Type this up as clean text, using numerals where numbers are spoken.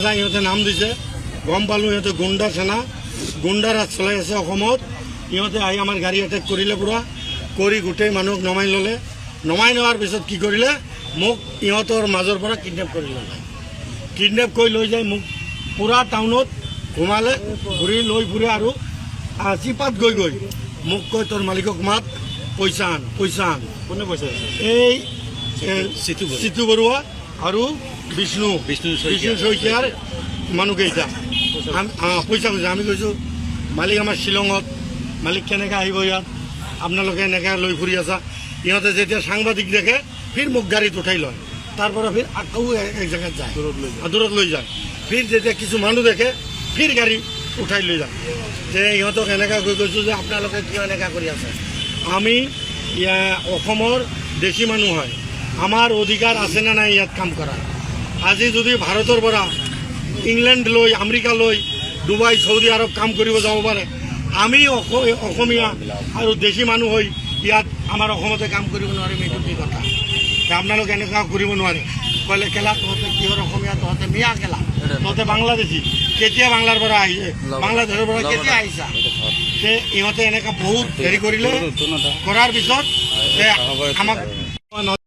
ইহঁতে নাম দিছে, গম পালোঁ ইহঁতে গুণ্ডা সেনা, গুণ্ডা ৰাজ চলাই আছে অসমত। ইহঁতে আহি আমাৰ গাড়ী এটেক কৰিলে পূৰা, কৰি গোটেই মানুহক নমাই ল'লে। নমাই লোৱাৰ পিছত কি কৰিলে, মোক ইহঁতৰ মাজৰ পৰা কিডনেপ কৰি ল'লে। কিডনেপ কৰি লৈ যায় মোক পূৰা টাউনত ঘুমালে, ঘূৰি লৈ ফুৰে আৰু চিপাত গৈ গৈ মোক কয় তোৰ মালিকক মাত, পইচা আন, পইচা আন। কোনে পইচা আছে? এই চিতু বৰুৱা আৰু বিষ্ণু শইকীয়াৰ মানুহকেইটা পইচা কৈছে। আমি কৈছোঁ মালিক আমাৰ শ্বিলঙত, মালিক কেনেকৈ আহিব ইয়াত, আপোনালোকে এনেকৈ লৈ ফুৰি আছা। ইহঁতে যেতিয়া সাংবাদিক দেখে ফিৰ মোক গাড়ীত উঠাই লয়, তাৰ পৰা ফিৰ আকৌ এক জেগাত যায়, দূৰত লৈ যায়। ফিৰ যেতিয়া কিছু মানুহ দেখে ফিৰ গাড়ী উঠাই লৈ যায়। যে ইহঁতক এনেকৈ কৈ কৈছোঁ যে আপোনালোকে কিয় এনেকৈ কৰি আছে। আমি অসমৰ দেশী মানুহ হয়, আমাৰ অধিকাৰ আছে নে নাই ইয়াত কাম কৰা। আজি যদি ভাৰতৰ পৰা ইংলেণ্ড লৈ, আমেৰিকা লৈ, ডুবাই, চৌদি আৰব কাম কৰিব যাব পাৰে, আমি অসমীয়া আৰু দেশী মানুহ হৈ ইয়াত আমাৰ অসমতে কাম কৰিব নোৱাৰিম। এইটো কি কথা? আপোনালোকে এনেকুৱা কৰিব নোৱাৰে। ক'লে কেলা তহঁতে কিহৰ অসমীয়া, তহঁতে মিয়া কেলা, তহঁতে বাংলাদেশী, কেতিয়া বাংলাৰ পৰা আহিছে, বাংলাদেশৰ পৰা কেতিয়া আহিছা। ইহঁতে এনেকৈ বহুত হেৰি কৰিলে, কৰাৰ পিছত আমাক